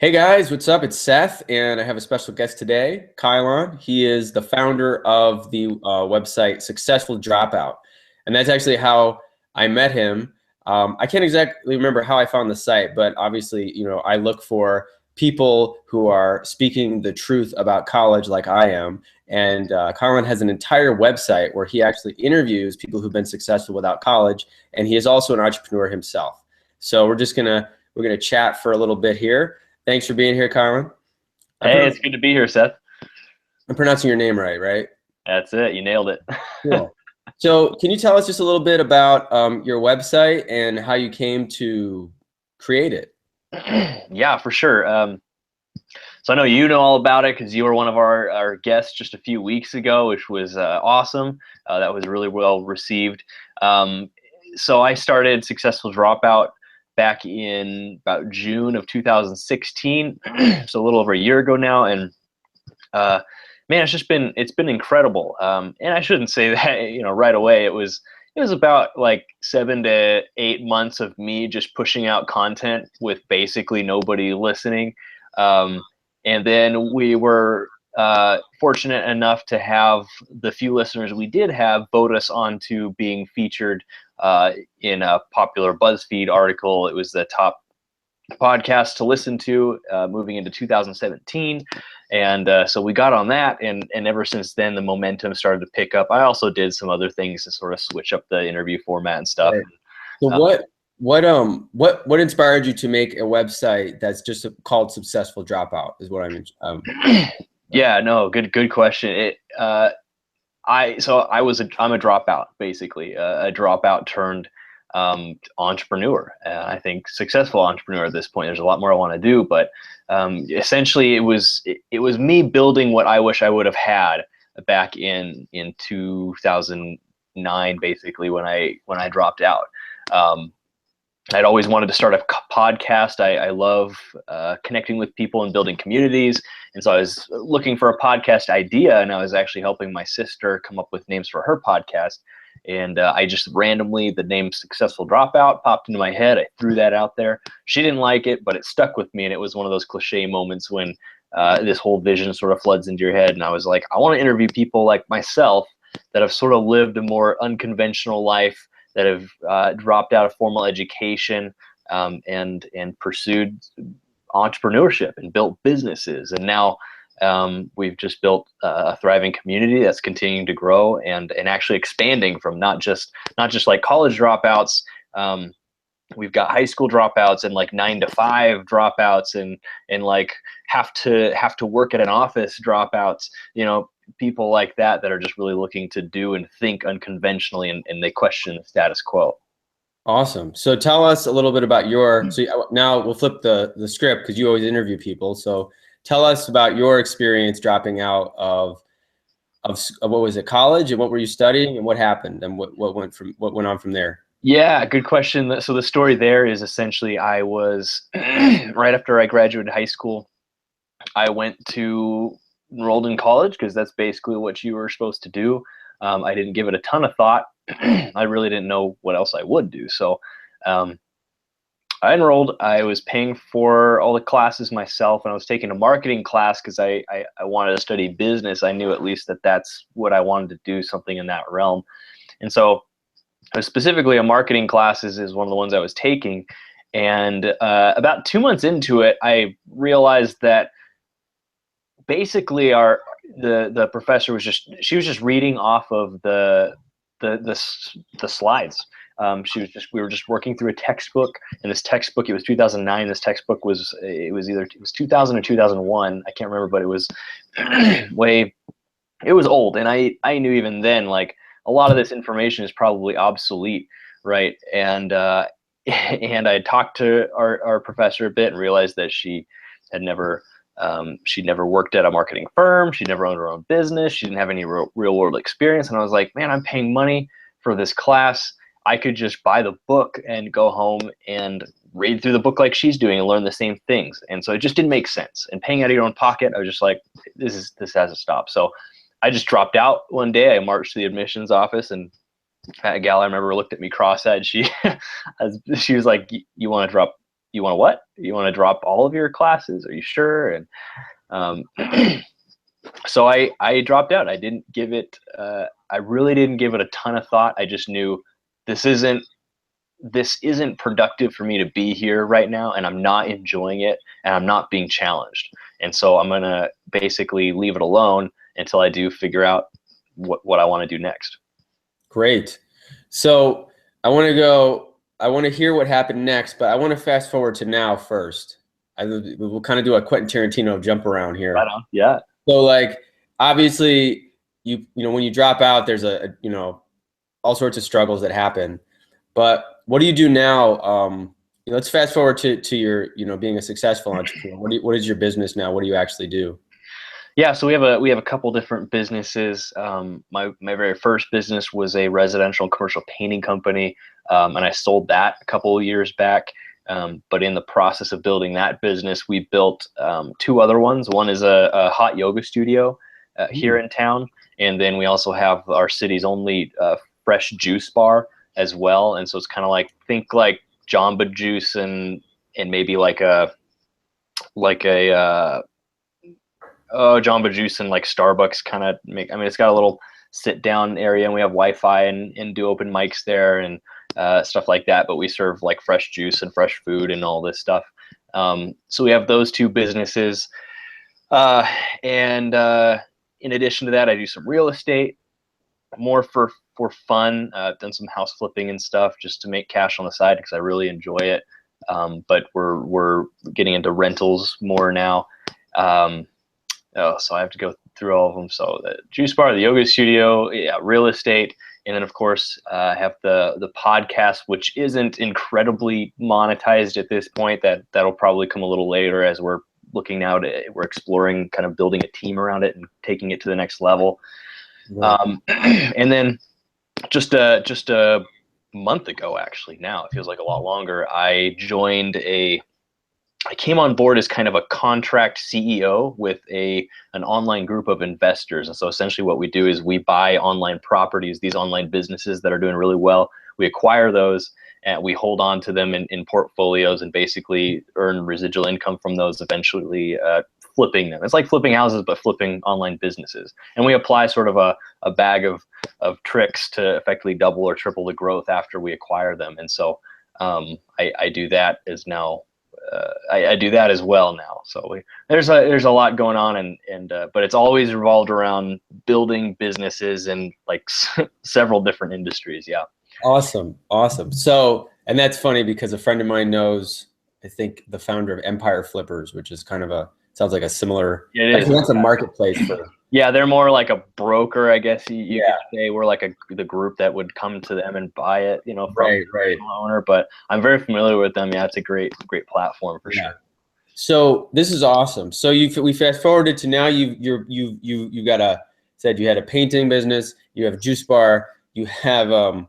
Hey guys, what's up? It's Seth, and I have a special guest today, Kylon. He is the founder of the website Successful Dropout, and that's actually how I met him. I can't exactly remember how I found the site, but obviously, I look for people who are speaking the truth about college, like I am. And Kylon has an entire website where he actually interviews people who've been successful without college, and he is also an entrepreneur himself. So we're gonna chat for a little bit here. Thanks for being here, Kylon. I'm, Hey, pronoun- it's good to be here, Seth. I'm pronouncing your name right? That's it. You nailed it. Cool. So can you tell us just a little bit about your website and how you came to create it? Yeah, for sure. So I know you know all about it because you were one of our guests just a few weeks ago, which was awesome. That was really well received. Um, so I started Successful Dropout back in about June of 2016, so a little over a year ago now, and uh, man, it's been incredible. And I shouldn't say that right away. It was about like 7 to 8 months of me just pushing out content with basically nobody listening. Um, and then we were fortunate enough to have the few listeners we did have vote us onto being featured in a popular BuzzFeed article. It was the top podcast to listen to moving into 2017. And so we got on that, and ever since then, the momentum started to pick up. I also did some other things to sort of switch up the interview format and stuff. Right. So Uh, what inspired you to make a website that's just called Successful Dropout is what yeah, no, good question. I'm a dropout, basically, a dropout turned entrepreneur. I think successful entrepreneur at this point. There's a lot more I want to do, but essentially, it was me building what I wish I would have had back in 2009, basically when I dropped out. Um, I'd always wanted to start a podcast. I love connecting with people and building communities. And so I was looking for a podcast idea, and I was actually helping my sister come up with names for her podcast. And I just randomly, the name Successful Dropout popped into my head. I threw that out there. She didn't like it, but it stuck with me. And it was one of those cliche moments when this whole vision sort of floods into your head. And I was like, I want to interview people like myself that have sort of lived a more unconventional life, that have dropped out of formal education, and pursued entrepreneurship and built businesses. And now we've just built a thriving community that's continuing to grow and actually expanding from not just like college dropouts. We've got high school dropouts and like 9 to 5 dropouts and like have to work at an office dropouts. People like that are just really looking to do and think unconventionally, and they question the status quo. Awesome. So tell us a little bit about now we'll flip the script because you always interview people. So tell us about your experience dropping out of what was it, college, and what were you studying, and what happened, and what went on from there. Yeah, good question. So the story there is essentially I was right after I graduated high school, I went to enrolled in college because that's basically what you were supposed to do. I didn't give it a ton of thought. I really didn't know what else I would do. So um, I enrolled. I was paying for all the classes myself, and I was taking a marketing class because I wanted to study business. I knew at least that that's what I wanted to do, something in that realm. And so specifically a marketing classes is one of the ones I was taking. And about 2 months into it, I realized that basically the professor was just reading off of the slides. We were just working through a textbook, and this textbook, it was 2009. This textbook it was 2000 or 2001. I can't remember, but it was it was old, and I knew even then, like, a lot of this information is probably obsolete, right? And and I talked to our professor a bit and realized that had never she'd never worked at a marketing firm. She'd never owned her own business. She didn't have any real world experience. And I was like, man, I'm paying money for this class. I could just buy the book and go home and read through the book like she's doing and learn the same things. And so it just didn't make sense. And paying out of your own pocket, I was just like, this has to stop. So I just dropped out one day. I marched to the admissions office, and that gal I remember looked at me cross-eyed. She was like, "You want to drop you want to what? You want to drop all of your classes? Are you sure? And so I dropped out. I didn't give it, I really didn't give it a ton of thought. I just knew this isn't productive for me to be here right now, and I'm not enjoying it, and I'm not being challenged. And so I'm going to basically leave it alone until I do figure out what I want to do next. Great. So I want to hear what happened next, but I want to fast forward to now first. We'll kind of do a Quentin Tarantino jump around here. Right on. Yeah. So like, obviously you know, when you drop out, there's all sorts of struggles that happen, but what do you do now? Let's fast forward to your, being a successful entrepreneur. What is your business now? What do you actually do? Yeah, so we have a couple different businesses. My very first business was a residential and commercial painting company, and I sold that a couple of years back. But in the process of building that business, we built two other ones. One is a hot yoga studio here in town, and then we also have our city's only fresh juice bar as well. And so it's kind of like, think like Jamba Juice and maybe like a Jamba Juice and like Starbucks kind of make. I mean, it's got a little sit down area, and we have Wi-Fi and do open mics there and stuff like that. But we serve like fresh juice and fresh food and all this stuff. So we have those two businesses, and in addition to that, I do some real estate, more for fun. I've done some house flipping and stuff just to make cash on the side because I really enjoy it. But we're getting into rentals more now. So I have to go through all of them. So the juice bar, the yoga studio, yeah, real estate, and then of course I have the podcast, which isn't incredibly monetized at this point. That'll probably come a little later as we're exploring kind of building a team around it and taking it to the next level. Right. And then just a month ago, actually, now it feels like a lot longer, I came on board as kind of a contract CEO with an online group of investors. And so essentially what we do is we buy online properties, these online businesses that are doing really well. We acquire those and we hold on to them in portfolios and basically earn residual income from those, eventually flipping them. It's like flipping houses, but flipping online businesses. And we apply sort of a bag of tricks to effectively double or triple the growth after we acquire them. And so I do that as now. I do that as well now. So there's a lot going on, but it's always revolved around building businesses in like several different industries. Yeah. Awesome. So, and that's funny because a friend of mine knows, I think, the founder of Empire Flippers, which is kind of sounds like a similar. Actually, that's a marketplace for. Yeah, they're more like a broker, I guess you could say. We're like the group that would come to them and buy it, from the owner. But I'm very familiar with them. Yeah, it's a great platform for sure. So this is awesome. So we fast forwarded to now. You said you had a painting business. You have a juice bar. You have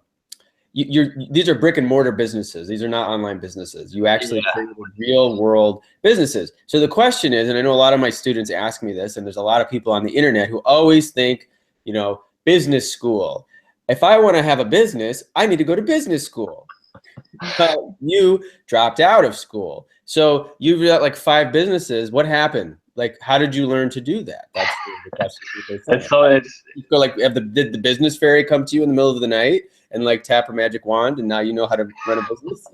these are brick and mortar businesses. These are not online businesses. You actually created real world businesses. So the question is, and I know a lot of my students ask me this, and there's a lot of people on the internet who always think, business school. If I want to have a business, I need to go to business school. But you dropped out of school. So you've got like 5 businesses. What happened? Like, how did you learn to do that? That's the question. Did the business fairy come to you in the middle of the night and like tap a magic wand, and now you know how to run a business?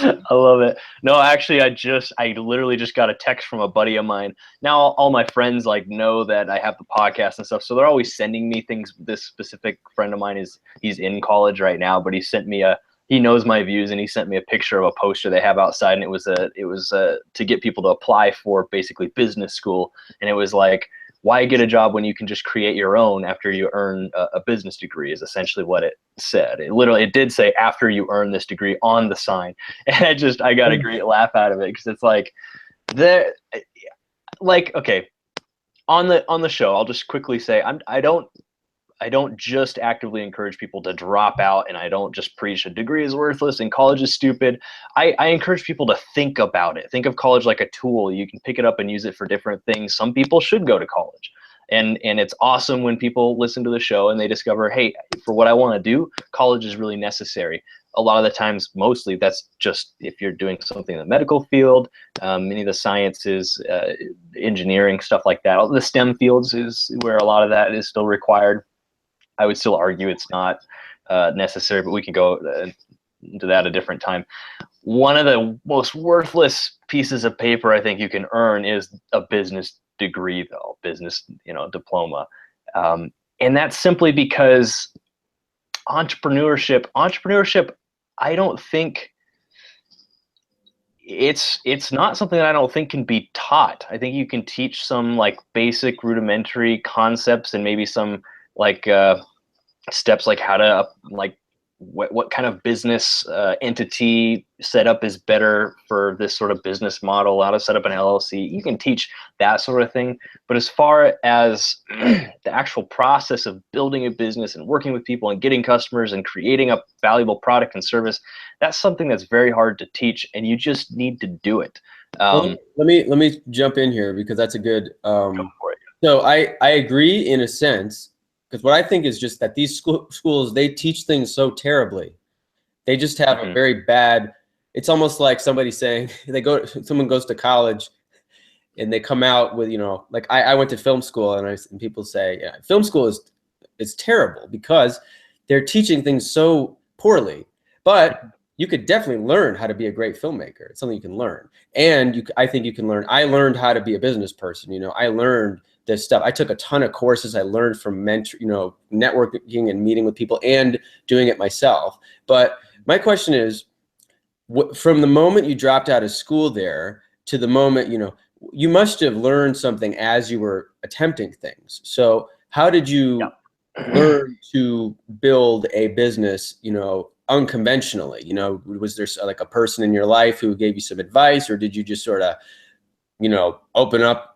I love it. No, actually, I literally just got a text from a buddy of mine. Now all my friends know that I have the podcast and stuff, so they're always sending me things. This specific friend of mine he's in college right now, but he knows my views, and he sent me a picture of a poster they have outside, and it was to get people to apply for basically business school, and it was like, why get a job when you can just create your own after you earn a business degree, is essentially what it said. It did say after you earn this degree on the sign. And I got a great laugh out of it, because it's okay, on the show, I'll just quickly say, I don't just actively encourage people to drop out, and I don't just preach a degree is worthless and college is stupid. I encourage people to think about it. Think of college like a tool. You can pick it up and use it for different things. Some people should go to college. And it's awesome when people listen to the show and they discover, hey, for what I want to do, college is really necessary. a lot of the times, mostly that's just if you're doing something in the medical field, any of the sciences, engineering, stuff like that. All the STEM fields is where a lot of that is still required. I would still argue it's not necessary, but we can go into that a different time. One of the most worthless pieces of paper I think you can earn is a business degree, though, business, diploma. And that's simply because entrepreneurship, I don't think it's not something that I don't think can be taught. I think you can teach some like basic rudimentary concepts and maybe some like steps, like how to like what kind of business entity setup is better for this sort of business model, how to set up an LLC. You can teach that sort of thing. But as far as the actual process of building a business and working with people and getting customers and creating a valuable product and service, that's something that's very hard to teach, and you just need to do it. Well, let me jump in here because that's a good. Go for it. So I agree in a sense, because what I think is just that these schools, they teach things so terribly. They just have a very bad. It's almost like somebody saying someone goes to college, and they come out with, like I went to film school, and people say, yeah, film school is terrible because they're teaching things so poorly. But you could definitely learn how to be a great filmmaker. It's something you can learn, and I think you can learn. I learned how to be a business person. I learned this stuff. I took a ton of courses. I learned from networking and meeting with people and doing it myself. But my question is, from the moment you dropped out of school there to the moment, you must have learned something as you were attempting things. So how did you learn to build a business, unconventionally? Was there like a person in your life who gave you some advice, or did you just sort of, open up,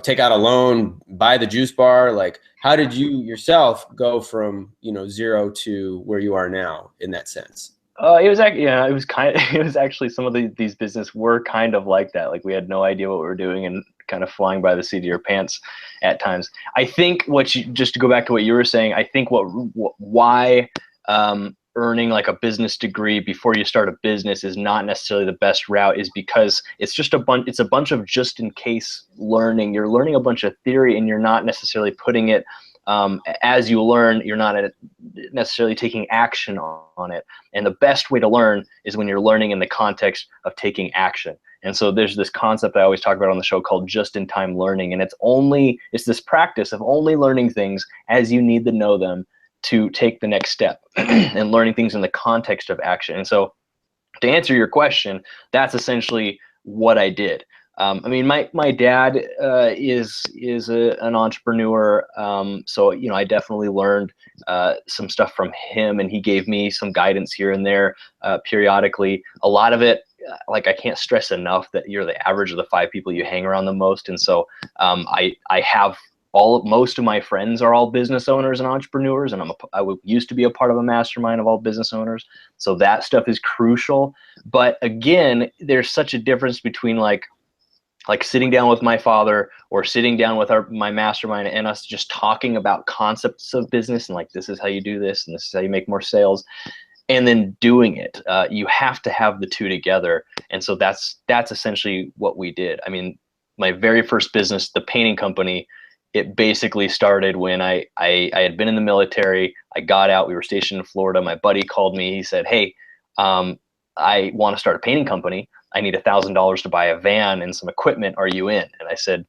take out a loan, buy the juice bar? Like, how did you yourself go from, 0 to where you are now in that sense? It was actually, it was actually some of these business were kind of like that. Like we had no idea what we were doing and kind of flying by the seat of your pants at times. I think just to go back to what you were saying, I think why earning like a business degree before you start a business is not necessarily the best route is because it's just it's a bunch of just in case learning. You're learning a bunch of theory and you're not necessarily putting it as you learn. You're not necessarily taking action on it. And the best way to learn is when you're learning in the context of taking action. And so there's this concept I always talk about on the show called just-in-time learning. And it's this practice of only learning things as you need to know them to take the next step and learning things in the context of action. And so to answer your question, that's essentially what I did. I mean, my dad is an entrepreneur, so I definitely learned some stuff from him, and he gave me some guidance here and there periodically. A lot of it, like I can't stress enough that you're the average of the 5 people you hang around the most, and so I have most of my friends are all business owners and entrepreneurs, and I used to be a part of a mastermind of all business owners, so that stuff is crucial. But again, there's such a difference between like sitting down with my father or sitting down with my mastermind and us just talking about concepts of business and like, this is how you do this and this is how you make more sales, and then doing it. You have to have the two together. And so that's essentially what we did. I mean, my very first business, the painting company, it basically started when I had been in the military. I got out, we were stationed in Florida. My buddy called me, he said, hey, I want to start a painting company. I need $1,000 to buy a van and some equipment. Are you in? And I said,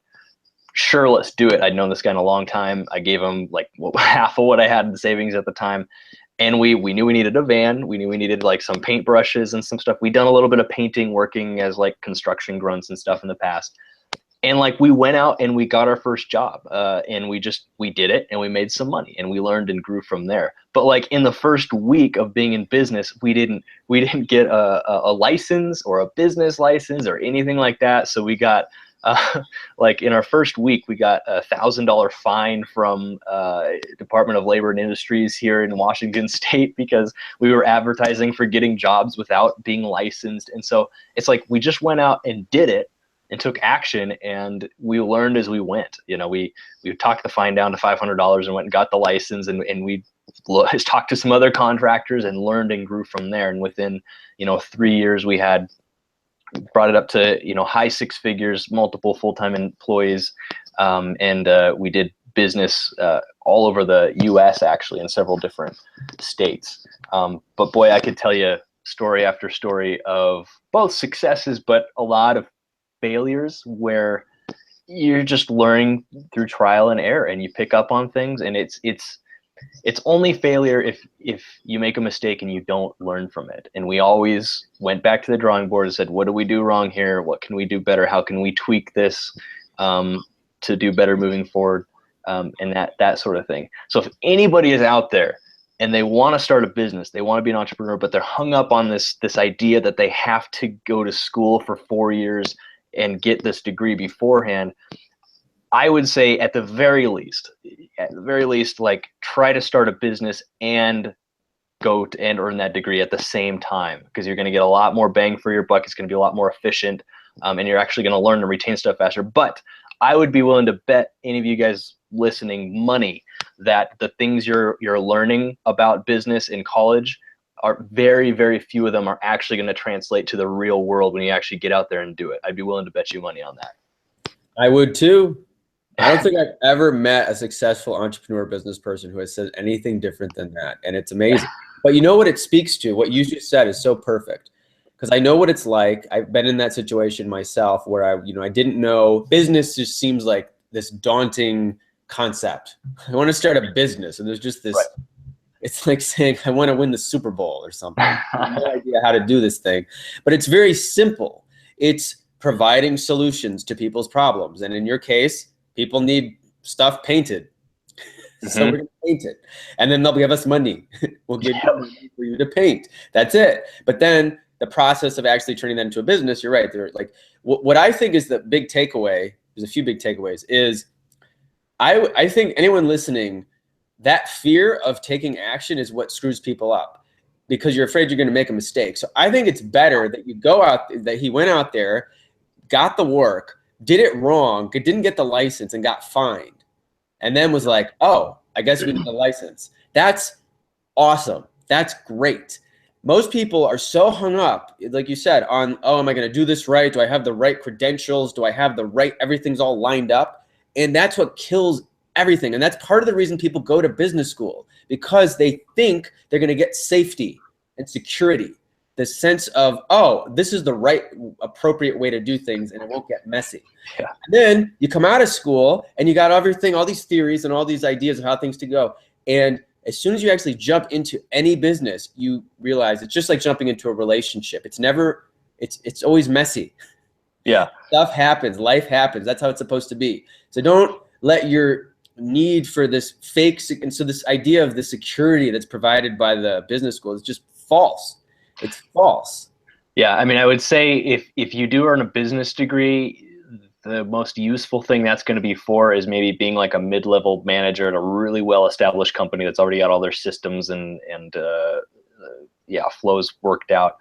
sure, let's do it. I'd known this guy in a long time. I gave him like half of what I had in the savings at the time. And we knew we needed a van. We knew we needed like some paintbrushes and some stuff. We'd done a little bit of painting, working as like construction grunts and stuff in the past. And like we went out and we got our first job, and we did it and we made some money and we learned and grew from there. But like in the first week of being in business, we didn't get a license or a business license or anything like that. So we got like in our first week, we got $1,000 fine from Department of Labor and Industries here in Washington State because we were advertising for getting jobs without being licensed. And so it's like we just went out and did it and took action, and we learned as we went. We talked the fine down to $500 and went and got the license, and we talked to some other contractors and learned and grew from there. And within, 3 years, we had brought it up to, high six figures, multiple full-time employees. And we did business all over the US, actually, in several different states. But boy, I could tell you story after story of both successes, but a lot of failures where you're just learning through trial and error, and you pick up on things. And it's only failure if you make a mistake and you don't learn from it. And we always went back to the drawing board and said, what do we do wrong here? What can we do better? How can we tweak this to do better moving forward? And that sort of thing. So if anybody is out there and they want to start a business, they want to be an entrepreneur, but they're hung up on this idea that they have to go to school for 4 years and get this degree beforehand, I would say at the very least, like, try to start a business and go to, and earn that degree at the same time, because you're going to get a lot more bang for your buck. It's going to be a lot more efficient, and you're actually going to learn and retain stuff faster. But I would be willing to bet any of you guys listening money that the things you're learning about business in college are very, very few of them are actually going to translate to the real world when you actually get out there and do it. I'd be willing to bet you money on that. I would too. I don't think I've ever met a successful entrepreneur business person who has said anything different than that. And it's amazing. But you know what it speaks to? What you just said is so perfect, because I know what it's like. I've been in that situation myself where I didn't know. Business just seems like this daunting concept. I want to start a business, and there's just this, right. It's like saying I want to win the Super Bowl or something. I have no idea how to do this thing, but it's very simple. It's providing solutions to people's problems. And in your case, people need stuff painted. So we're going to paint it. And then they'll give us money. We'll give you money for you to paint. That's it. But then the process of actually turning that into a business, you're right. They're like, what I think is the big takeaway, there's a few big takeaways, is I think anyone listening, that fear of taking action is what screws people up, because you're afraid you're going to make a mistake. So I think it's better that you go out, that he went out there, got the work, did it wrong, didn't get the license and got fined, and then was like, oh, I guess we need a license. That's awesome. That's great. Most people are so hung up, like you said, on, oh, am I going to do this right? Do I have the right credentials? Do I have the right, everything's all lined up? And that's what kills everything. And that's part of the reason people go to business school, because they think they're going to get safety and security, the sense of, oh, this is the right, appropriate way to do things and it won't get messy. Yeah. And then you come out of school and you got everything, all these theories and all these ideas of how things to go. And as soon as you actually jump into any business, you realize it's just like jumping into a relationship. It's never, it's always messy. Yeah. Stuff happens, life happens. That's how it's supposed to be. So don't let your need for this fake, and so this idea of the security that's provided by the business school is just false. It's false. Yeah, I mean, I would say if you do earn a business degree, the most useful thing that's going to be for is maybe being like a mid-level manager at a really well-established company that's already got all their systems and flows worked out.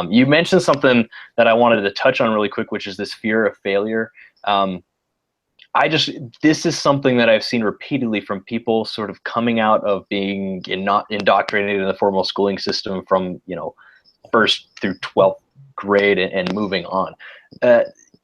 You mentioned something that I wanted to touch on really quick, which is this fear of failure. This is something that I've seen repeatedly from people sort of coming out of being not indoctrinated in the formal schooling system from, first through 12th grade and moving on.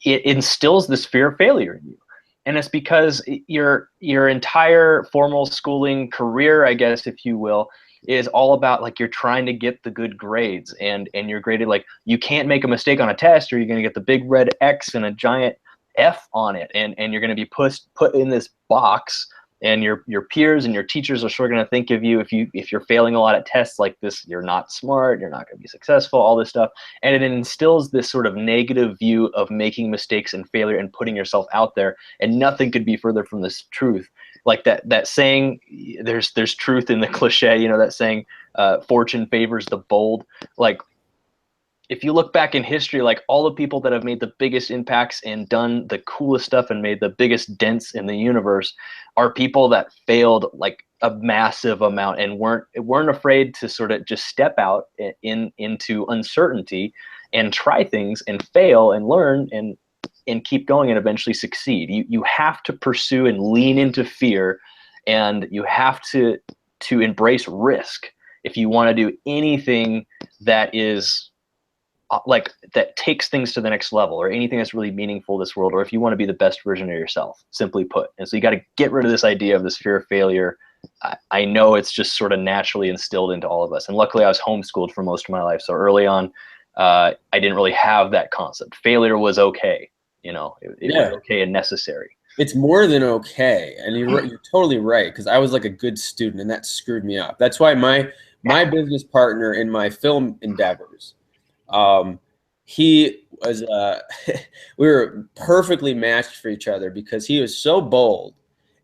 It instills this fear of failure in you. And it's because your entire formal schooling career, I guess, if you will, is all about, like, you're trying to get the good grades, and you're graded like you can't make a mistake on a test or you're going to get the big red X and a giant F on it, and you're going to be put in this box, and your peers and your teachers are sort of going to think of you, if you're failing a lot at tests like this, you're not smart, you're not going to be successful, all this stuff. And it instills this sort of negative view of making mistakes and failure and putting yourself out there, and nothing could be further from this truth. Like that saying, there's truth in the cliche, that saying, fortune favors the bold. Like, if you look back in history, like, all the people that have made the biggest impacts and done the coolest stuff and made the biggest dents in the universe are people that failed like a massive amount and weren't afraid to sort of just step out into uncertainty and try things and fail and learn and keep going and eventually succeed. You have to pursue and lean into fear, and you have to to embrace risk. If you want to do anything that is like that takes things to the next level, or anything that's really meaningful in this world, or if you want to be the best version of yourself, simply put. And so you got to get rid of this idea of this fear of failure. I know it's just sort of naturally instilled into all of us. And luckily I was homeschooled for most of my life. So early on, I didn't really have that concept. Failure was okay. You know, it was okay and necessary. It's more than okay. And you're totally right. Because I was like a good student and that screwed me up. That's why my business partner in my film endeavors, he was, we were perfectly matched for each other because he was so bold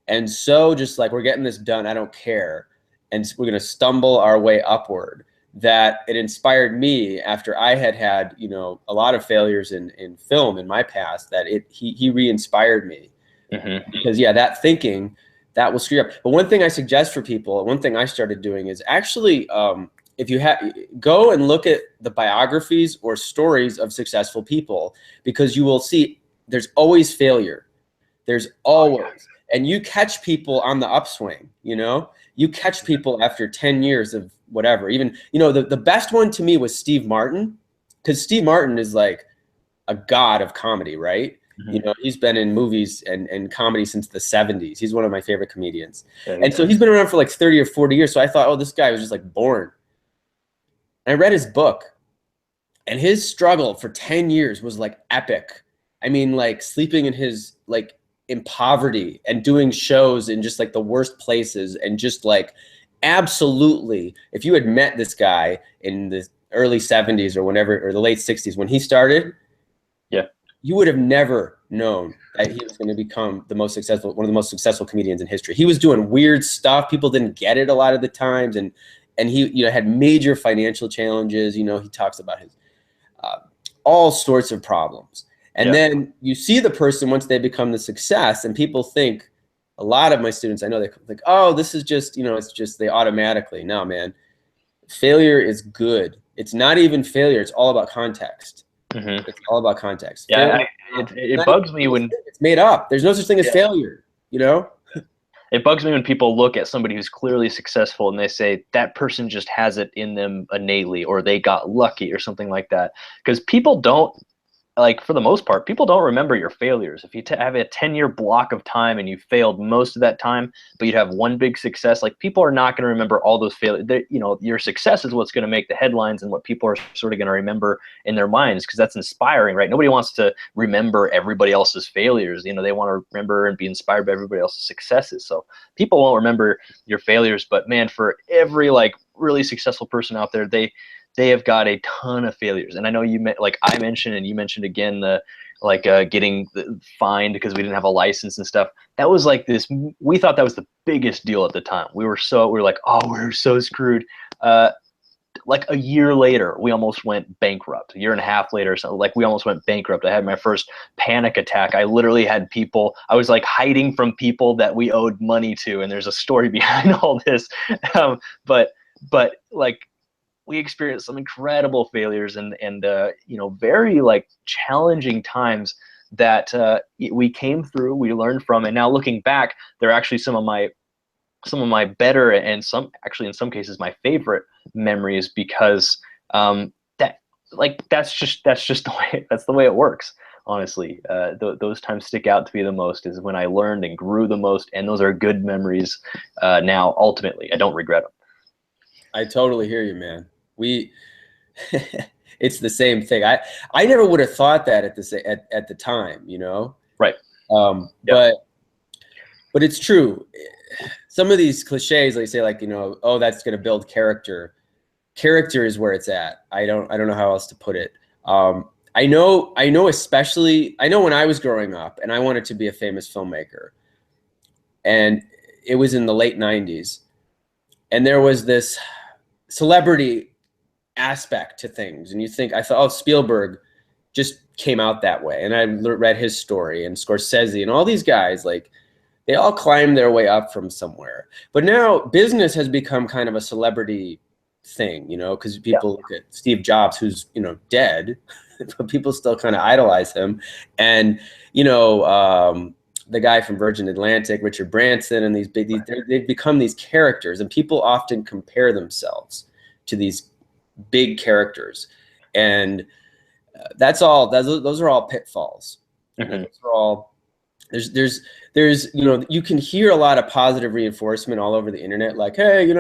and so just like, we're getting this done, I don't care. And we're going to stumble our way upward, that it inspired me after I had, you know, a lot of failures in film in my past, that he re-inspired me. Because yeah, that thinking, that will screw you up. But one thing I suggest for people, one thing I started doing is actually, if you go and look at the biographies or stories of successful people, because you will see there's always failure. There's always, and you catch people on the upswing, you know, you catch people after 10 years of whatever. Even, you know, the best one to me was Steve Martin, because Steve Martin is like a god of comedy, right? You know, he's been in movies and comedy since the 70s. He's one of my favorite comedians. And so he's been around for like 30 or 40 years. So I thought, oh, this guy was just like born. And I read his book, and his struggle for 10 years was like epic. I mean, like sleeping in his, like in poverty and doing shows in just like the worst places, and just like absolutely, if you had met this guy in the early 70s or whenever, or the late 60s when he started, you would have never known that he was going to become the most successful, one of the most successful comedians in history. He was doing weird stuff. People didn't get it a lot of the times. And he, you know, had major financial challenges. You know, he talks about his, all sorts of problems. And then you see the person once they become the success, and people think, a lot of my students, I know, they think, oh, this is just, you know, it's just, they automatically. No, man, failure is good. It's not even failure. It's all about context. It's all about context. Yeah, it bugs me when it's made up. There's no such thing as failure, you know? It bugs me when people look at somebody who's clearly successful and they say that person just has it in them innately, or they got lucky or something like that. Because people don't, like, for the most part, people don't remember your failures. If you have a 10-year block of time and you failed most of that time, but you'd have one big success, like, people are not going to remember all those failures. You know, your success is what's going to make the headlines and what people are sort of going to remember in their minds, because that's inspiring, right? Nobody wants to remember everybody else's failures. You know, they want to remember and be inspired by everybody else's successes. So people won't remember your failures, but man, for every like really successful person out there, they have got a ton of failures. And I know you like I mentioned, and you mentioned again, the like getting fined because we didn't have a license and stuff. That was like this, we thought that was the biggest deal at the time. We were like, oh, we're so screwed. Like a year later, we almost went bankrupt. A year and a half later, so like we almost went bankrupt. I had my first panic attack. I literally had people, I was like hiding from people that we owed money to. And there's a story behind all this. But like, we experienced some incredible failures and you know, very like challenging times that we came through, we learned from. And now looking back, they're actually some of my better, and some actually in some cases my favorite memories, because that's just the way it works. Honestly, those times stick out to me the most, is when I learned and grew the most, and those are good memories. Now, ultimately, I don't regret them. I totally hear you, man. It's the same thing. I never would have thought that at the time, you know? Right. But it's true. Some of these cliches, like say, like, you know, oh, that's going to build character. Character is where it's at. I don't know how else to put it. I know especially, I know when I was growing up and I wanted to be a famous filmmaker, and it was in the late 90s, and there was this celebrity aspect to things, and you think, I thought, oh, Spielberg just came out that way, and I read his story, and Scorsese and all these guys, like, they all climbed their way up from somewhere. But now business has become kind of a celebrity thing, you know, because people look at Steve Jobs, who's, you know, dead, but people still kind of idolize him. And, you know, the guy from Virgin Atlantic, Richard Branson, and they've become these characters, and people often compare themselves to these big characters, and those are all pitfalls. Mm-hmm. Those are all there's you can hear a lot of positive reinforcement all over the internet, like, hey,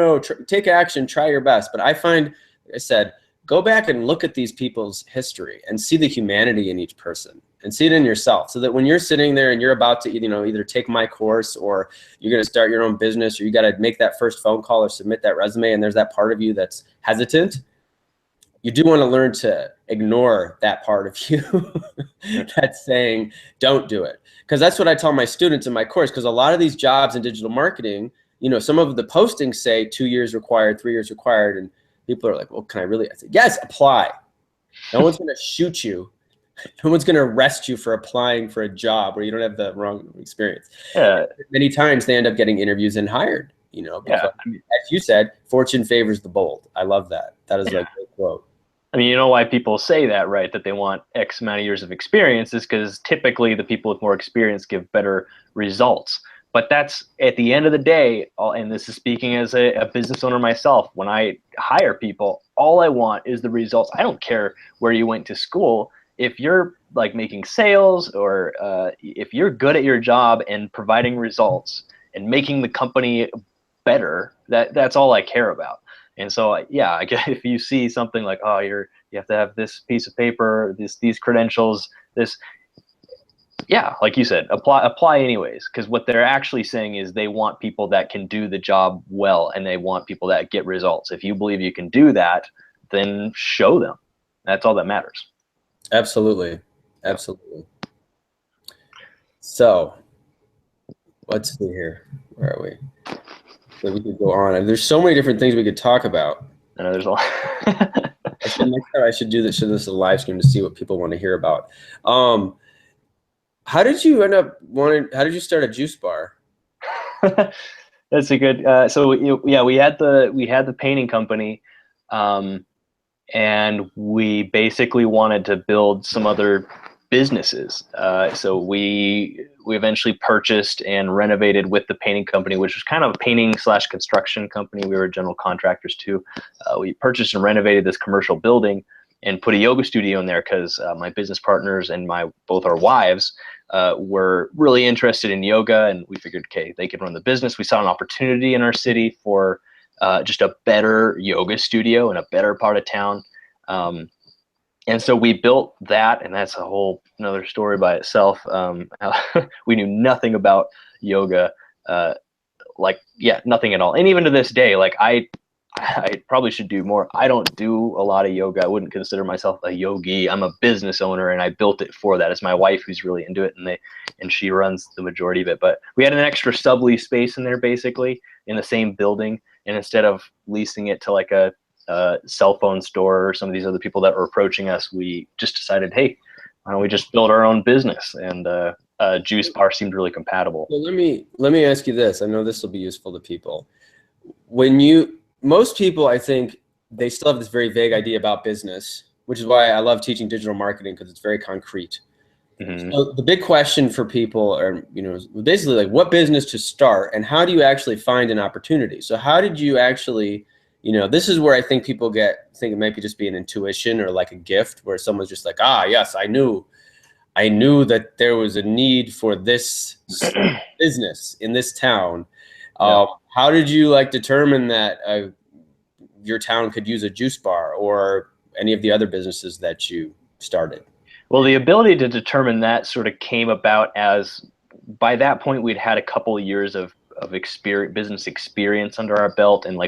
take action, try your best. But I find, like I said, go back and look at these people's history and see the humanity in each person and see it in yourself, so that when you're sitting there and you're about to either take my course or you're going to start your own business, or you got to make that first phone call or submit that resume, and there's that part of you that's hesitant, you do want to learn to ignore that part of you that's saying don't do it. Because that's what I tell my students in my course, because a lot of these jobs in digital marketing, some of the postings say 2 years required, 3 years required, and people are like, well, can I really? I say, yes, apply. No one's going to shoot you. No one's going to arrest you for applying for a job where you don't have the wrong experience. Yeah. Many times they end up getting interviews and hired, because, as you said, fortune favors the bold. I love that. That is like a great quote. I mean, you know why people say that, right? That they want X amount of years of experience is because typically the people with more experience give better results. But that's, at the end of the day, and this is speaking as a business owner myself, when I hire people, all I want is the results. I don't care where you went to school. If you're like making sales, or if you're good at your job and providing results and making the company better, that's all I care about. And so, yeah, I guess if you see something like, oh, you have to have this piece of paper, these credentials, yeah, like you said, apply anyways, because what they're actually saying is they want people that can do the job well, and they want people that get results. If you believe you can do that, then show them. That's all that matters. Absolutely. Absolutely. So let's see here. Where are we? So we could go on. There's so many different things we could talk about. I know there's a lot. Next time I should do this a live stream to see what people want to hear about. How did you how did you start a juice bar? That's a good, so yeah, we had the painting company, and we basically wanted to build some other businesses. So we eventually purchased and renovated with the painting company, which was kind of a painting/construction company. We were general contractors too. We purchased and renovated this commercial building and put a yoga studio in there because my business partners and both our wives were really interested in yoga, and we figured, okay, they could run the business. We saw an opportunity in our city for just a better yoga studio in a better part of town. And so we built that, and that's a whole another story by itself. We knew nothing about yoga, nothing at all. And even to this day, like I probably should do more. I don't do a lot of yoga. I wouldn't consider myself a yogi. I'm a business owner, and I built it for that. It's my wife who's really into it, and she runs the majority of it. But we had an extra sublease space in there, basically in the same building. And instead of leasing it to like a cell phone store or some of these other people that were approaching us, we just decided, hey, why don't we just build our own business? And juice bar seemed really compatible. Well, let me ask you this. I know this will be useful to people. Most people, I think, they still have this very vague idea about business, which is why I love teaching digital marketing, because it's very concrete. Mm-hmm. So the big question for people are, basically like what business to start and how do you actually find an opportunity? So how did you actually, this is where I think people think it might be just be an intuition or like a gift where someone's just like, yes, I knew that there was a need for this business in this town. Yeah. How did you determine that your town could use a juice bar or any of the other businesses that you started? Well, the ability to determine that sort of came about as by that point we'd had a couple of years of business experience under our belt, and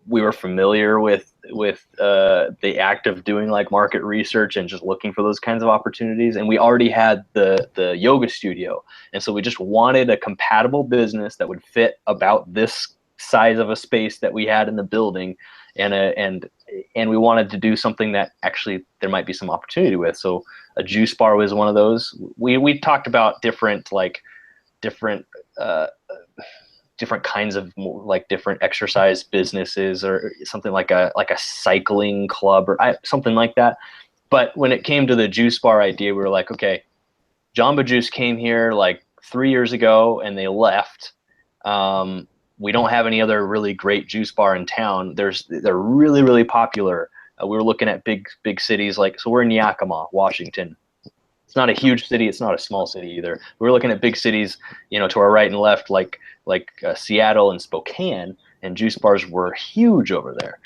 we were familiar with the act of doing like market research and just looking for those kinds of opportunities. And we already had the yoga studio, and so we just wanted a compatible business that would fit about this size of a space that we had in the building, and we wanted to do something that actually there might be some opportunity with. So a juice bar was one of those. We talked about different kinds of different exercise businesses or something like a cycling club or something like that. But when it came to the juice bar idea, we were like, okay, Jamba Juice came here like 3 years ago and they left. We don't have any other really great juice bar in town. They're really, really popular. We were looking at big cities so we're in Yakima, Washington. It's not a huge city. It's not a small city either. We were looking at big cities, to our right and left, like Seattle and Spokane, and juice bars were huge over there.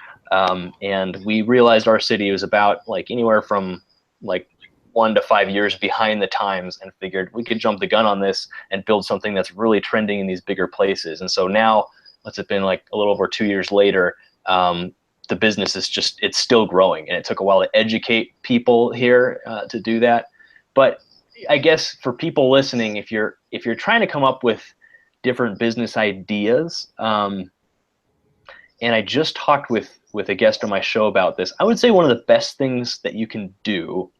And we realized our city was about anywhere from 1 to 5 years behind the times, and figured we could jump the gun on this and build something that's really trending in these bigger places. And so now, what's it been, a little over 2 years later, the business is it's still growing, and it took a while to educate people here to do that. But I guess for people listening, if you're trying to come up with different business ideas, and I just talked with a guest on my show about this, I would say one of the best things that you can do,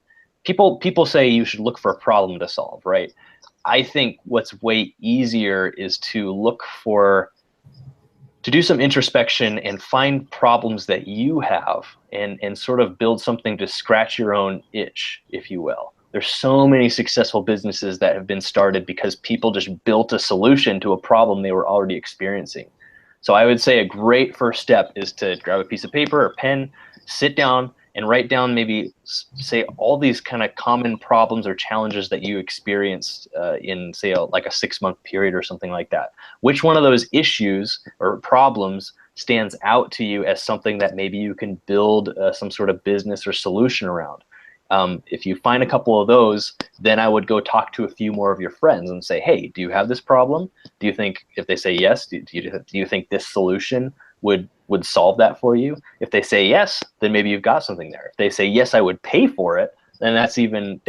people say you should look for a problem to solve, right? I think what's way easier is to do some introspection and find problems that you have, and sort of build something to scratch your own itch, if you will. There's so many successful businesses that have been started because people just built a solution to a problem they were already experiencing. So I would say a great first step is to grab a piece of paper or pen, sit down and write down, maybe say all these kind of common problems or challenges that you experienced in, say, a 6-month period or something like that. Which one of those issues or problems stands out to you as something that maybe you can build some sort of business or solution around? If you find a couple of those, then I would go talk to a few more of your friends and say, hey, do you have this problem? Do you think, if they say yes, do you think this solution would solve that for you? If they say yes, then maybe you've got something there. If they say yes, I would pay for it, then that's even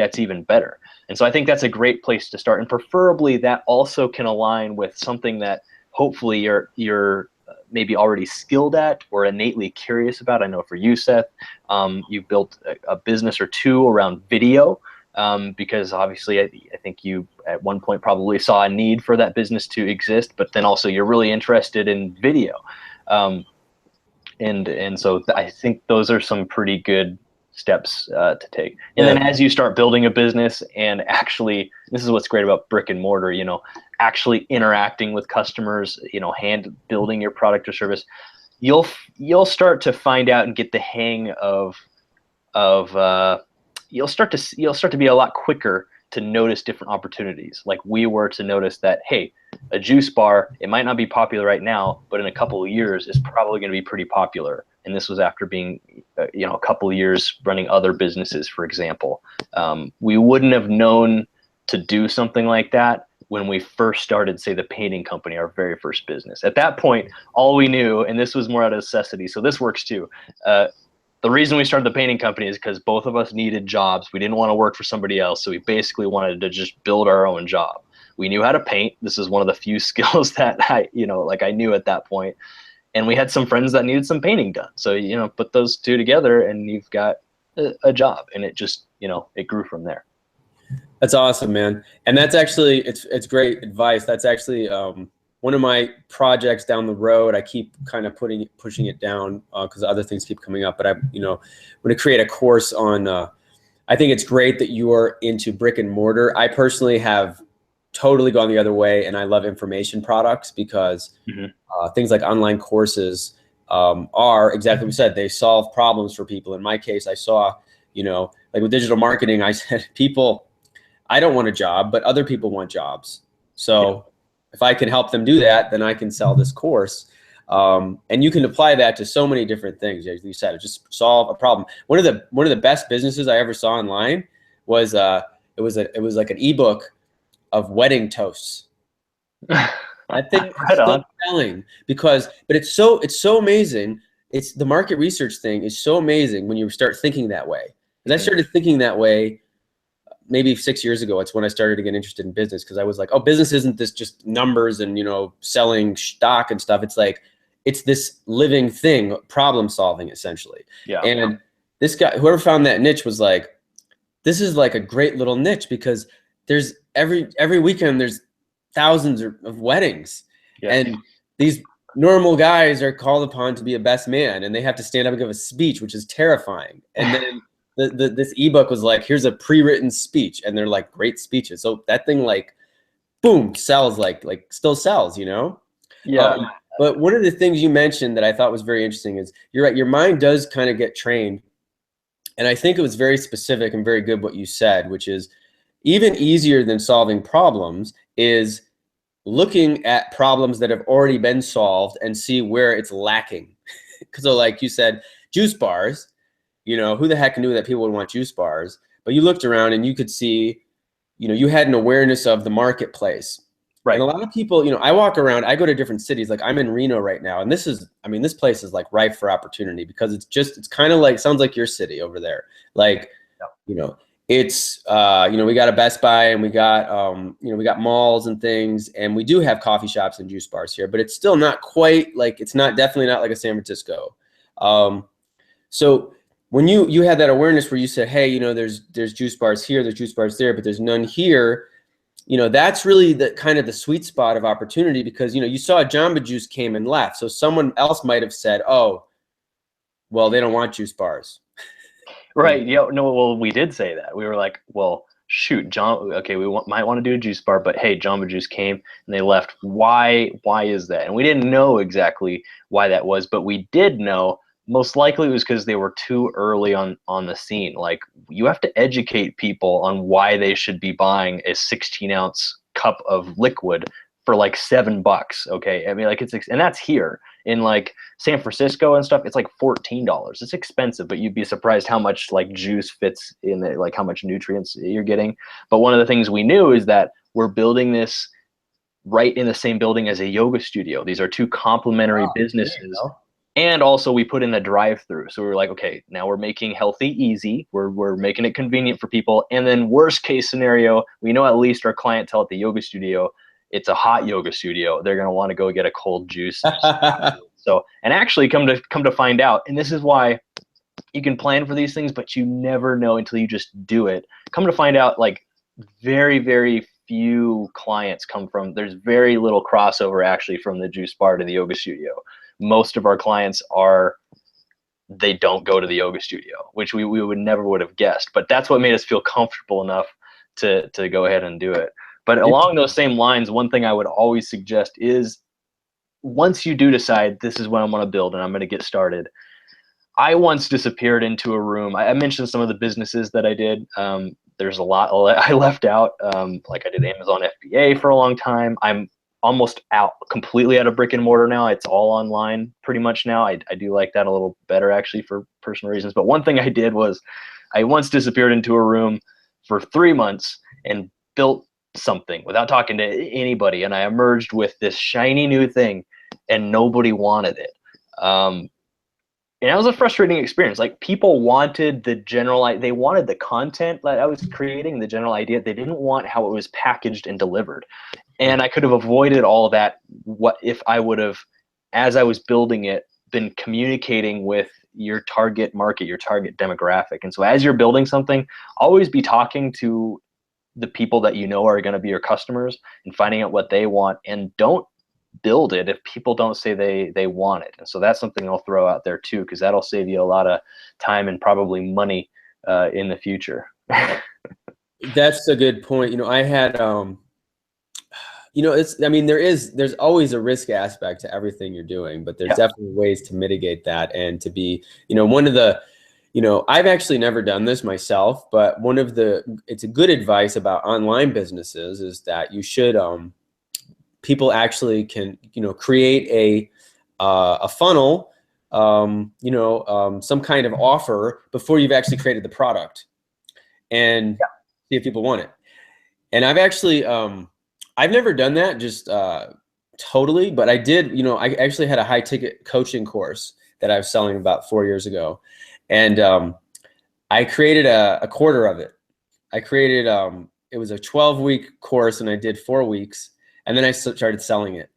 better. And so I think that's a great place to start. And preferably that also can align with something that hopefully you're maybe already skilled at or innately curious about. I know for you, Seth, you've built a business or two around video, because obviously I think you at one point probably saw a need for that business to exist, but then also you're really interested in video. And so I think those are some pretty good steps to take. And then as you start building a business, and actually, this is what's great about brick and mortar, actually interacting with customers, hand building your product or service, you'll start to find out and get the hang of you'll start to be a lot quicker to notice different opportunities. Like we were to notice that, hey, a juice bar, it might not be popular right now, but in a couple of years, it's probably going to be pretty popular. And this was after being, a couple of years running other businesses, for example. We wouldn't have known to do something like that when we first started, say, the painting company, our very first business. At that point, all we knew, and this was more out of necessity, so this works too. The reason we started the painting company is because both of us needed jobs. We didn't want to work for somebody else, so we basically wanted to just build our own job. We knew how to paint. This is one of the few skills that I knew at that point. And we had some friends that needed some painting done. So, put those two together and you've got a job, and it just, it grew from there. That's awesome, man. And that's actually, it's great advice. That's actually one of my projects down the road. I keep kind of pushing it down because other things keep coming up. But I'm going to create a course on, I think it's great that you are into brick and mortar. I personally have totally gone the other way, and I love information products because things like online courses are exactly what you said. They solve problems for people. In my case, I saw, like with digital marketing, I said, I don't want a job, but other people want jobs. So if I can help them do that, then I can sell this course. And you can apply that to so many different things. As you said, just solve a problem. One of the best businesses I ever saw online was it was like an ebook of wedding toasts. I think it's still selling but it's so amazing. It's the market research thing is so amazing when you start thinking that way. And I started thinking that way maybe 6 years ago. It's when I started to get interested in business, because I was like, oh, business isn't this just numbers and selling stock and stuff. It's like it's this living thing, problem solving essentially. Yeah. And this guy, whoever found that niche, was like, this is like a great little niche, because there's every weekend there's thousands of weddings, and these normal guys are called upon to be a best man, and they have to stand up and give a speech, which is terrifying. And then this ebook was like, here's a pre-written speech, and they're like great speeches. So that thing like, boom, sells like still sells, you know? Yeah. But one of the things you mentioned that I thought was very interesting is you're right, your mind does kind of get trained. And I think it was very specific and very good what you said, which is even easier than solving problems is looking at problems that have already been solved and see where it's lacking. Because so like you said, juice bars, you know, who the heck knew that people would want juice bars? But you looked around and you could see, you know, you had an awareness of the marketplace. Right. And a lot of people, you know, I walk around, I go to different cities, like I'm in Reno right now. And this is, I mean, this place is like ripe for opportunity because it's kind of like, sounds like your city over there. Like, you know, it's, you know, we got a Best Buy and we got, you know, we got malls and things, and we do have coffee shops and juice bars here, but it's still not quite like, it's not, definitely not like a San Francisco. So when you had that awareness where you said, hey, you know, there's juice bars here, there's juice bars there, but there's none here, you know, that's really the kind of the sweet spot of opportunity, because, you know, you saw Jamba Juice came and left. So someone else might have said, oh, well, they don't want juice bars. Right. Yeah. No. Well, we did say that. We were like, well, shoot, John. Okay, might want to do a juice bar, but hey, Jamba Juice came and they left. Why? Why is that? And we didn't know exactly why that was, but we did know most likely it was because they were too early on the scene. Like, you have to educate people on why they should be buying a 16-ounce cup of liquid for like $7. Okay, I mean, like, and that's here in like San Francisco and stuff. It's like $14. It's expensive, but you'd be surprised how much like juice fits in it, like how much nutrients you're getting. But one of the things we knew is that we're building this right in the same building as a yoga studio. These are two complementary businesses. And also we put in a drive-through. So we're like, okay, now we're making healthy easy. We're making it convenient for people. And then worst case scenario, we know at least our clientele at the yoga studio, it's a hot yoga studio. They're going to want to go get a cold juice. So, and actually come to find out, and this is why you can plan for these things, but you never know until you just do it. Come to find out, like, very, very few clients come from, there's very little crossover actually from the juice bar to the yoga studio. Most of our clients they don't go to the yoga studio, which we would never would have guessed, but that's what made us feel comfortable enough to go ahead and do it. But along those same lines, one thing I would always suggest is, once you do decide this is what I want to build and I'm going to get started, I once disappeared into a room. I mentioned some of the businesses that I did. There's a lot I left out. Like, I did Amazon FBA for a long time. I'm almost completely out of brick and mortar now. It's all online pretty much now. I do like that a little better actually for personal reasons. But one thing I did was I once disappeared into a room for 3 months and built something without talking to anybody. And I emerged with this shiny new thing and nobody wanted it. And that was a frustrating experience. Like, people wanted they wanted the content that I was creating, the general idea. They didn't want how it was packaged and delivered. And I could have avoided all that what if I would have, as I was building it, been communicating with your target market, your target demographic. And so as you're building something, always be talking to the people that you know are going to be your customers and finding out what they want, and don't build it if people don't say they want it. And so that's something I'll throw out there too, because that'll save you a lot of time and probably money in the future. That's a good point. You know, I had, you know, I mean, there's always a risk aspect to everything you're doing, but there's definitely ways to mitigate that and to be, you know, one of the, you know, I've actually never done this myself, but it's a good advice about online businesses is that you should, people actually can, you know, create a funnel, you know, some kind of offer before you've actually created the product, and see if people want it. And I've actually, I've never done that just totally, but I did, you know, I actually had a high ticket coaching course that I was selling about 4 years ago. And I created a quarter of it. I created, it was a 12-week course and I did 4 weeks, and then I started selling it.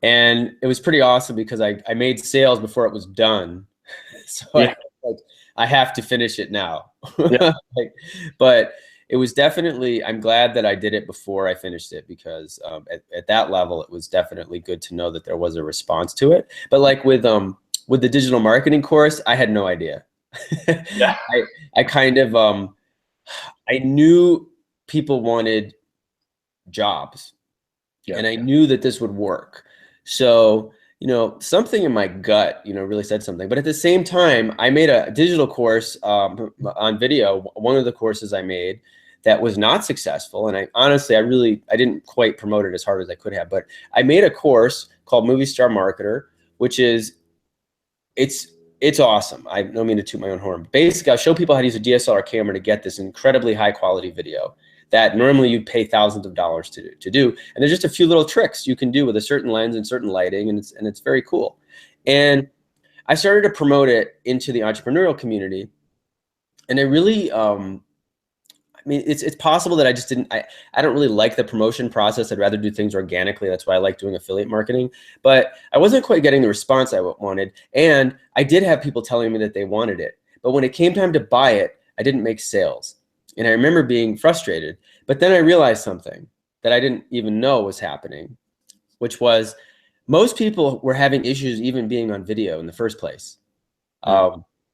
And it was pretty awesome because I made sales before it was done. So I have to finish it now. But it was definitely, I'm glad that I did it before I finished it, because at that level, it was definitely good to know that there was a response to it. But like with the digital marketing course, I had no idea. Yeah. I kind of I knew people wanted jobs, Yeah. and I knew that this would work. So, something in my gut, really said something. But at the same time, I made a digital course on video. One of the courses I made that was not successful, and I didn't quite promote it as hard as I could have. But I made a course called Movie Star Marketer, which is it's awesome. I don't mean to toot my own horn. Basically, I'll show people how to use a DSLR camera to get this incredibly high quality video that normally you'd pay thousands of dollars to do. And there's just a few little tricks you can do with a certain lens and certain lighting, and it's very cool. And I started to promote it into the entrepreneurial community, and I really I mean, it's possible that I don't really like the promotion process. I'd rather do things organically. That's why I like doing affiliate marketing. But I wasn't quite getting the response I wanted. And I did have people telling me that they wanted it. But when it came time to buy it, I didn't make sales. And I remember being frustrated. But then I realized something that I didn't even know was happening, which was most people were having issues even being on video in the first place.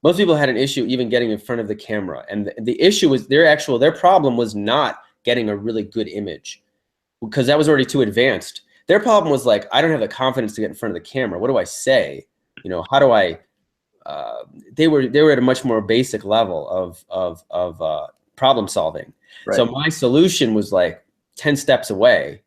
Most people had an issue even getting in front of the camera, and the issue was their problem was not getting a really good image, because that was already too advanced. Their problem was like, I don't have the confidence to get in front of the camera. What do I say? How do I? They were at a much more basic level of problem solving. Right. So my solution was like 10 steps away.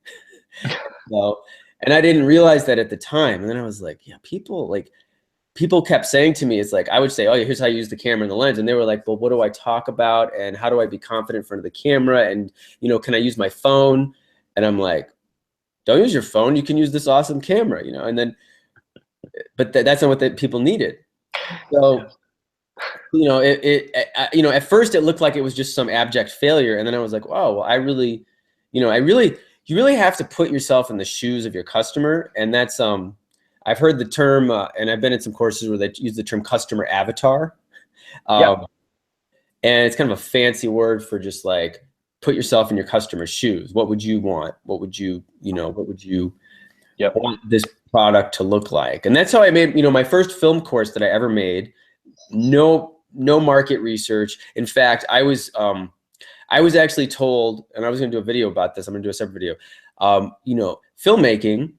And I didn't realize that at the time. And then I was like, yeah, people kept saying to me, it's like, I would say, oh, here's how you use the camera and the lens. And they were like, well, what do I talk about? And how do I be confident in front of the camera? And, can I use my phone? And I'm like, don't use your phone. You can use this awesome camera, and then, but that's not what the people needed. So, at first it looked like it was just some abject failure. And then I was like, wow, well, you really have to put yourself in the shoes of your customer. And that's, I've heard the term, and I've been in some courses where they use the term customer avatar. And it's kind of a fancy word for just like, put yourself in your customer's shoes. What would you want? What would you want this product to look like? And that's how I made, my first film course that I ever made. No market research. In fact, I was actually told, and I was going to do a video about this. I'm going to do a separate video. Filmmaking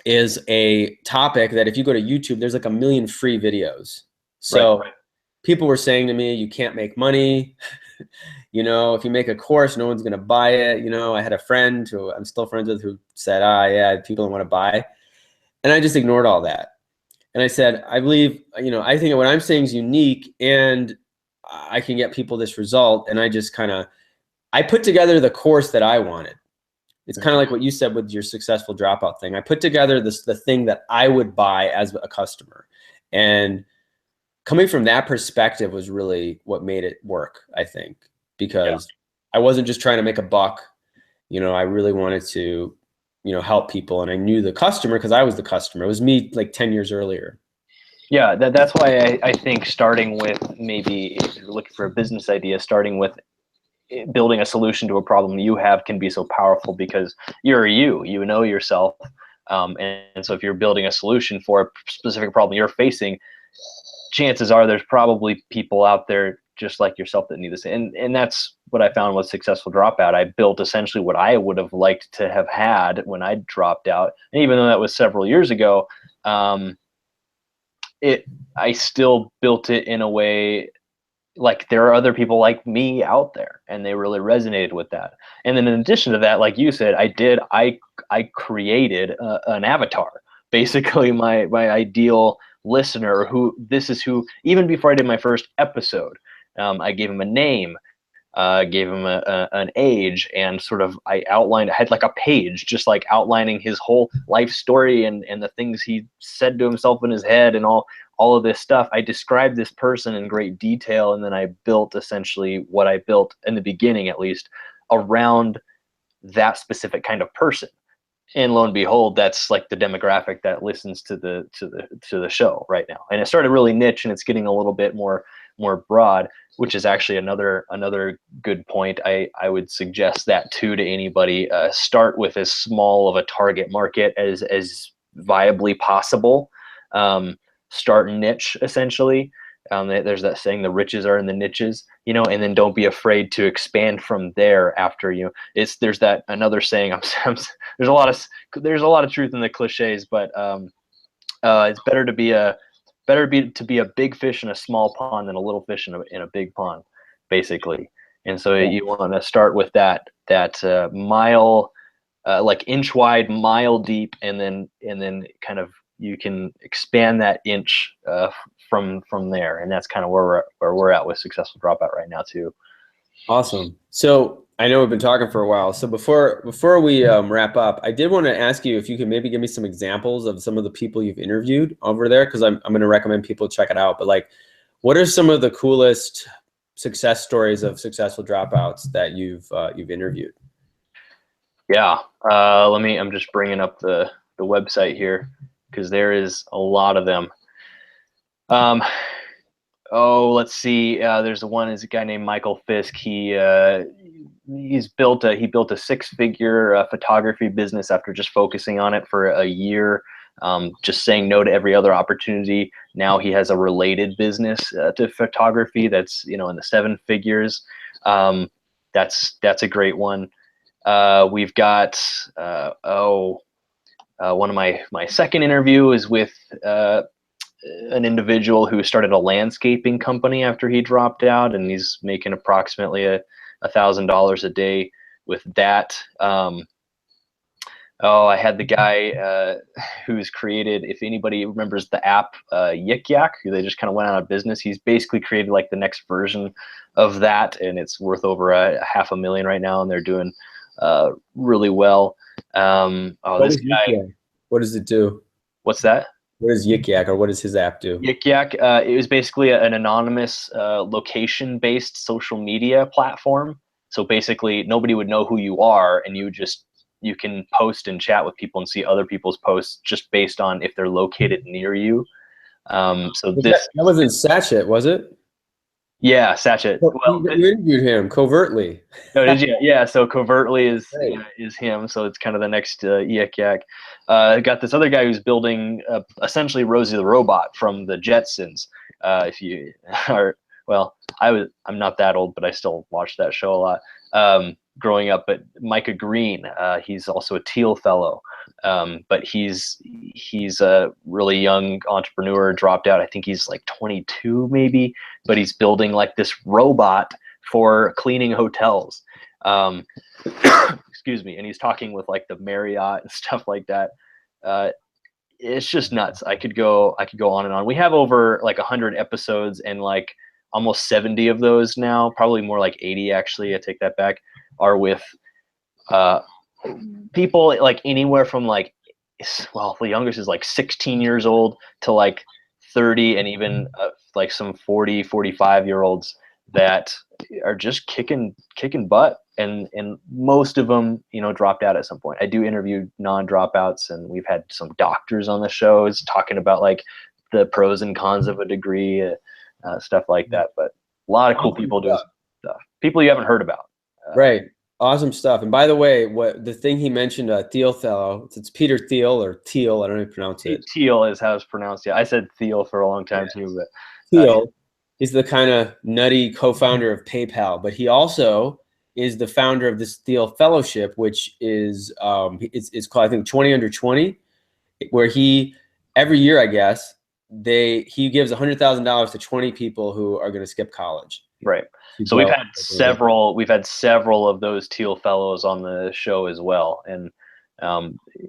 is a topic that if you go to YouTube, there's like 1 million free videos. So people were saying to me, you can't make money. If you make a course, no one's going to buy it. I had a friend who I'm still friends with who said, yeah, people don't want to buy. And I just ignored all that. And I said, I believe, I think what I'm saying is unique and I can get people this result. And I put together the course that I wanted. It's kind of like what you said with your successful dropout thing. I put together the thing that I would buy as a customer. And coming from that perspective was really what made it work, I think, because I wasn't just trying to make a buck. I really wanted to, help people. And I knew the customer because I was the customer. It was me like 10 years earlier. Yeah, that's why I think starting with, maybe if you're looking for a business idea, starting with building a solution to a problem you have can be so powerful, because you're you know yourself. And so if you're building a solution for a specific problem you're facing, chances are there's probably people out there just like yourself that need this. And that's what I found with Successful Dropout. I built essentially what I would have liked to have had when I dropped out. And even though that was several years ago, I still built it in a way like there are other people like me out there, and they really resonated with that. And then in addition to that, like you said, I created an avatar, basically my ideal listener, who even before I did my first episode, I gave him a name, gave him an age, and sort of I had like a page just like outlining his whole life story and the things he said to himself in his head and all of this stuff. I described this person in great detail, and then I built essentially what I built in the beginning, at least, around that specific kind of person. And lo and behold, that's like the demographic that listens to the show right now. And it started really niche, and it's getting a little bit more broad, which is actually another good point. I would suggest that too to anybody. Start with as small of a target market as viably possible. Start niche essentially. There's that saying, the riches are in the niches, you know, and then don't be afraid to expand from there after, you know, there's that another saying, there's a lot of truth in the cliches, but it's better to be a big fish in a small pond than a little fish in a big pond, basically. And so Yeah. you want to start with that mile, like inch wide, mile deep, and then kind of you can expand that inch from there, and that's kind of where we're at with Successful Dropout right now too. Awesome. So I know we've been talking for a while. So before we wrap up, I did want to ask you if you could maybe give me some examples of some of the people you've interviewed over there, because I'm going to recommend people check it out. But like, what are some of the coolest success stories of successful dropouts that you've interviewed? Yeah. I'm just bringing up the website here because there is a lot of them. Oh, let's see. There's is a guy named Michael Fisk. He built a six-figure photography business after just focusing on it for a year, just saying no to every other opportunity. Now he has a related business to photography that's, you know, in the seven figures. That's a great one. We've got one of my second interview is with an individual who started a landscaping company after he dropped out, and he's making approximately $1,000 a day with that. I had the guy who's created, if anybody remembers the app Yik Yak, who they just kind of went out of business. He's basically created like the next version of that, and it's worth over $500,000 right now, and they're doing really well. This guy, What does it do? what's that? What is Yik Yak, or what does his app do? Yik Yak, it was basically an anonymous location-based social media platform. So basically, nobody would know who you are, and you can post and chat with people and see other people's posts just based on if they're located near you. That wasn't Satchet, was it? Yeah, Satchet. Well, you interviewed him covertly. No, did you? Yeah, so covertly is Right. is him. So it's kind of the next Yik Yak. Got this other guy who's building essentially Rosie the Robot from the Jetsons. If you are, well, I'm not that old, but I still watched that show a lot growing up. But Micah Green, he's also a Teal Fellow, but he's a really young entrepreneur, dropped out. I think he's like 22 maybe, but he's building like this robot for cleaning hotels. Excuse me. And he's talking with like the Marriott and stuff like that. It's just nuts. I could go on and on. We have over like 100 episodes, and like almost 70 of those now, probably more like 80 actually, I take that back, are with people like anywhere from like, well, the youngest is like 16 years old to like 30, and even like some 40, 45-year-olds that are just kicking butt, and most of them, you know, dropped out at some point. I do interview non-dropouts, and we've had some doctors on the shows talking about like the pros and cons of a degree, stuff like that. But a lot of cool people doing stuff, people you haven't heard about. Right. Awesome stuff. And by the way, what the thing he mentioned, Thiel fellow, it's Peter Thiel or Thiel, I don't know how to pronounce it. Thiel is how it's pronounced. Yeah, I said Thiel for a long time too, but Thiel is the kind of nutty co-founder of PayPal, but he also is the founder of this Thiel Fellowship, which is it's called, I think, 20 Under 20, where he every year, I guess, he gives $100,000 to 20 people who are going to skip college. Right. So we've had several of those Teal Fellows on the show as well, and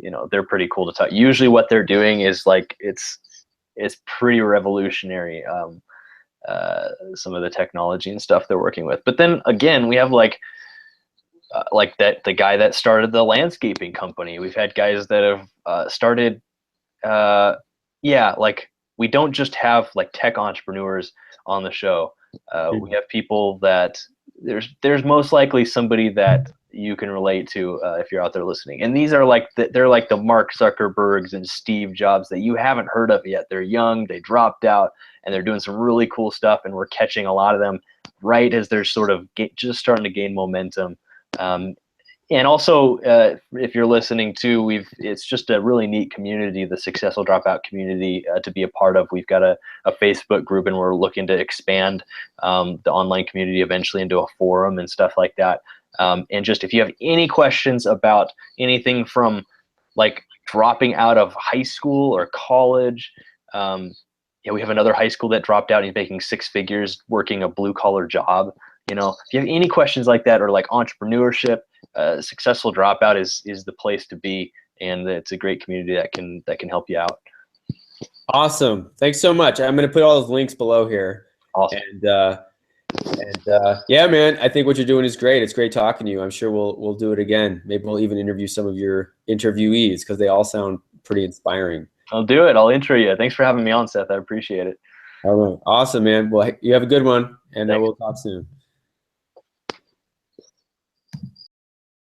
you know, they're pretty cool to talk. Usually, what they're doing is like it's pretty revolutionary. Some of the technology and stuff they're working with, but then again, we have like the guy that started the landscaping company. We've had guys that have started. Like we don't just have like tech entrepreneurs on the show. We have people that there's most likely somebody that you can relate to if you're out there listening. And these are like they're like the Mark Zuckerbergs and Steve Jobs that you haven't heard of yet. They're young, they dropped out, and they're doing some really cool stuff. And we're catching a lot of them right as they're sort of just starting to gain momentum. And also, if you're listening too, it's just a really neat community, the Successful Dropout community, to be a part of. We've got a Facebook group, and we're looking to expand the online community eventually into a forum and stuff like that. And just if you have any questions about anything from like dropping out of high school or college, yeah, we have another high school that dropped out and he's making 6 figures working a blue collar job. You know, if you have any questions like that, or like entrepreneurship, Successful Dropout is the place to be, and it's a great community that can help you out. Awesome. Thanks so much. I'm going to put all those links below here. Awesome. And yeah, man, I think what you're doing is great. It's great talking to you. I'm sure we'll do it again. Maybe we'll even interview some of your interviewees because they all sound pretty inspiring. I'll do it. I'll intro you. Thanks for having me on, Seth. I appreciate it. All right. Awesome, man. Well, you have a good one, and we'll talk soon.